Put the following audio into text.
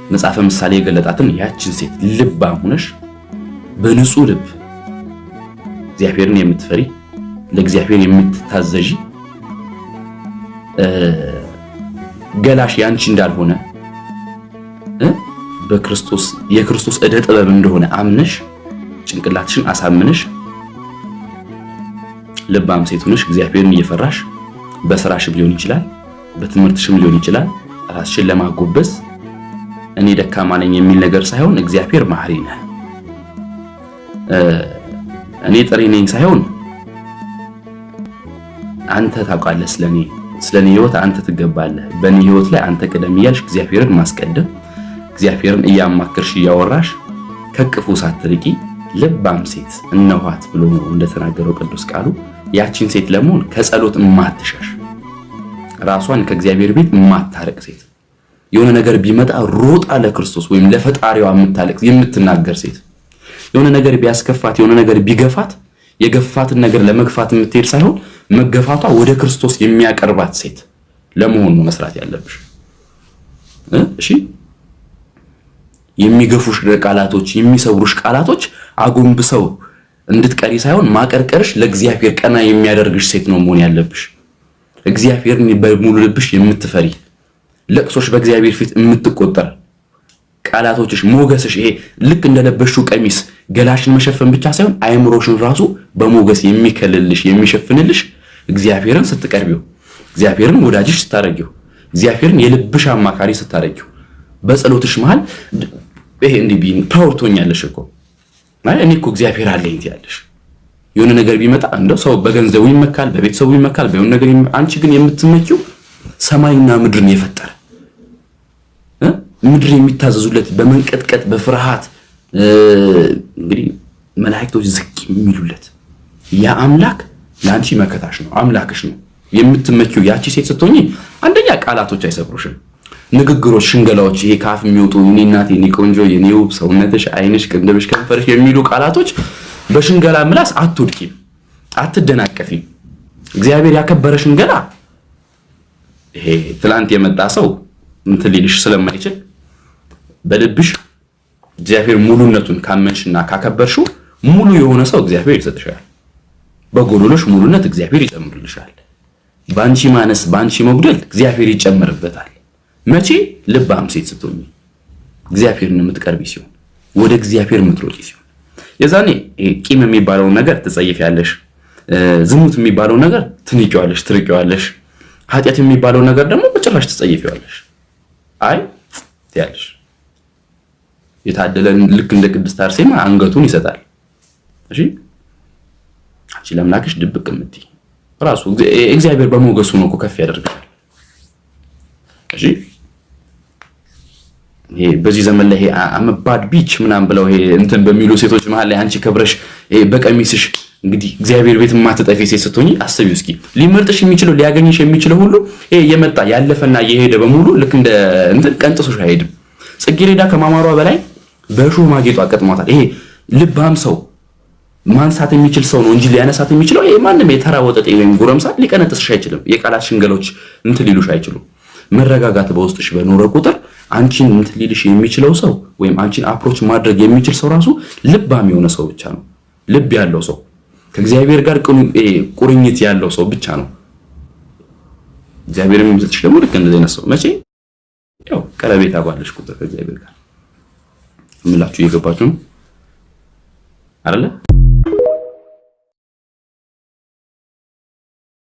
መጽሐፈ ምሳሌ የገለጣትን ያችን ሴት ልባም ሆነሽ በንጹህ ልብ እግዚአብሔርን የምትፈሪ ለእግዚአብሔር የምትታዘዢ ገላሽ ያንቺ እንዳልሆነ በክርስቶስ የክርስቶስ ዕደ ጥበብ እንደሆነ አምነሽ ጭንቅላትሽን አሳምነሽ ልባም ሴት ሆነሽ እግዚአብሔርን እየፈራሽ በስራሽም ሊሆን ይችላል፣ በትምህርትሽም ሊሆን ይችላል ራስሽን ለማጎበዝ እኔ ደካማ ነኝ የሚል ነገር ሳይሆን እግዚአብሔር መሐሪ ነው። እኔ ጥሬ ነኝ ሳይሆን አንተ ታውቃለህ ስለኔ ህይወት አንተ ትገባለህ፣ በኔ ህይወት ላይ አንተ ቅደም እያልሽ እግዚአብሔርን ማስቀደም እግዚአብሔርን እያማከርሽ እያወራሽ ከቅፉ ሳትርቂ ልባም ሴት እነኋት ብሎ እንደተናገረው ቅዱስ ቃሉ ያቺን ሴት ለመሆን ከጸሎት ማትሸሽ ራሷን ከእግዚአብሔር ቤት ማታረቅ ሴት የሆነ ነገር ቢመጣ ሮጣ ለክርስቶስ ወይም ለፈጣሪዋ የምታለቅስ የምትናገር ሴት የሆነ ነገር ቢያስከፋት የሆነ ነገር ቢገፋት የገፋትን ነገር ለመግፋት የምትሄድ ሳይሆን መገፋቷ ወደ ክርስቶስ የሚያቀርባት ሴት ለመሆን ነው መስራት ያለብሽ። እሺ የሚገፉሽ ቃላቶች የሚሰብሩሽ ቃላቶች አጎንብሰው እንድትቀሪ ሳይሆን ማቀርቀርሽ ለእግዚአብሔር ቀና የሚያደርግሽ ሴት ነው መሆን ያለብሽ። እግዚአብሔርን በሙሉ ልብሽ የምትፈሪ ለቅሶሽ በእግዚአብሔር ፊት የምትቆጠር ቃላቶችሽ ሞገስሽ ይሄ ልክ እንደለበሽው ቀሚስ ገላሽን መሸፈን ብቻ ሳይሆን አይምሮሽን ራሱ በሞገስ የሚከልልሽ የሚሸፍንልሽ እግዚአብሔርን ስትቀርቢው እግዚአብሔርን ወዳጅሽ ስታረጊው እግዚአብሔርን የልብሽ አማካሪ ስታረጊው በጸሎትሽ መሃል ይሄ እንዲህ ፓወርቶኛለሽ እኮ ማለት እኔ እኮ እግዚአብሔር አለኝ ትያለሽ። የሆነ ነገር ቢመጣ እንደው ሰው በገንዘቡ ይመካል በቤተሰቡ ይመካል በየሆነ ነገር አንቺ ግን የምትመኪው ሰማይና ምድርን የፈጠረ ምድር የሚታዘዙለት በመንቀጥቀጥ በፍርሃት እንግዲህ መላእክቶች ዝቅ የሚሉለት ያ አምላክ ላንቺ መከታሽ ነው አምላክሽ ነው። የምትመኪው ያቺ ሴት ስትሆኚ አንደኛ ቃላቶች አይሰብሩሽም። ንግግሮች ሽንገላዎች ይሄ ካፍ የሚወጡ የኔ እናት የኔ ቆንጆ የኔ ውብ ሰውነትሽ አይንሽ ቅንድብሽ ከንፈርሽ የሚሉ ቃላቶች በሽንገላ ምላስ አትወድቂም አትደናቀፊም። እግዚአብሔር ያከበረሽን ገላ ይሄ ትላንት የመጣ ሰው እንትን ሊልሽ ስለማይችል በልብሽ እግዚአብሔር ሙሉነቱን ካመንሽና ካከበርሽው ሙሉ የሆነ ሰው እግዚአብሔር ይሰጥሻል። በጎዶሎሽ ሙሉነት እግዚአብሔር ይጨምርልሻል። ባንቺ ማነስ ባንቺ መጉደል እግዚአብሔር ይጨምርበታል። መቼ ልባም ሴት ስትሆኚ እግዚአብሔርን የምትቀርቢ ሲሆን ወደ እግዚአብሔር የምትሮጪ ሲሆን የዛኔ ቂም የሚባለው ነገር ትጸይፊያለሽ። ዝሙት የሚባለው ነገር ትንቂዋለሽ ትርቂዋለሽ። ኃጢአት የሚባለው ነገር ደግሞ በጭራሽ ትጸይፊዋለሽ። አይ ትያለሽ። የታደለን ልክ እንደ ቅድስት አርሴማ አንገቱን ይሰጣል። እሺ አንቺ ለምላክሽ ድብቅ እምትይ ራሱ እግዚአብሔር በሞገሱ ነው እኮ ከፍ ያደርጋል። እሺ ይሄ በዚህ ዘመን ላይ አመባድ ቢች ምናምን ብለው ይሄ እንትን በሚሉ ሴቶች መሃል ላይ አንቺ ከብረሽ ይሄ በቀሚስሽ እንግዲህ እግዚአብሔር ቤት ማትጠፊ ሴት ስትሆኚ አስቢው እስኪ። ሊመርጥሽ የሚችለው ሊያገኝሽ የሚችለው ሁሉ ይሄ የመጣ ያለፈና የሄደ በሙሉ ልክ እንደ እንትን ቀንጥሶሽ አይሄድም። ጽጌረዳ ከማማሯ በላይ በእሾህ ማጌጧ አቀጥሟታል። ይሄ ልባም ሰው ማንሳት የሚችል ሰው ነው እንጂ ሊያነሳት የሚችለው ይሄ ማንም የተራ ወጠጤ ወይም ጎረምሳ ሊቀነጥስሽ አይችልም። የቃላት ሽንገሎች እንትን ሊሉሽ አይችሉም። መረጋጋት በውስጥሽ በኖረ ቁጥር አንቺን እንትን ሊልሽ የሚችለው ሰው ወይም አንቺን አፕሮች ማድረግ የሚችል ሰው ራሱ ልባም የሆነ ሰው ብቻ ነው። ልብ ያለው ሰው ከእግዚአብሔር ጋር ቁርኝት ያለው ሰው ብቻ ነው። እግዚአብሔር የሚሰጥሽ ደግሞ ልክ እንደዚህ አይነት ሰው መቼ ያው ቀረቤታ ባለሽ ቁጥር ከእግዚአብሔር ጋር እምላችሁ እየገባችሁ ነው አይደለ?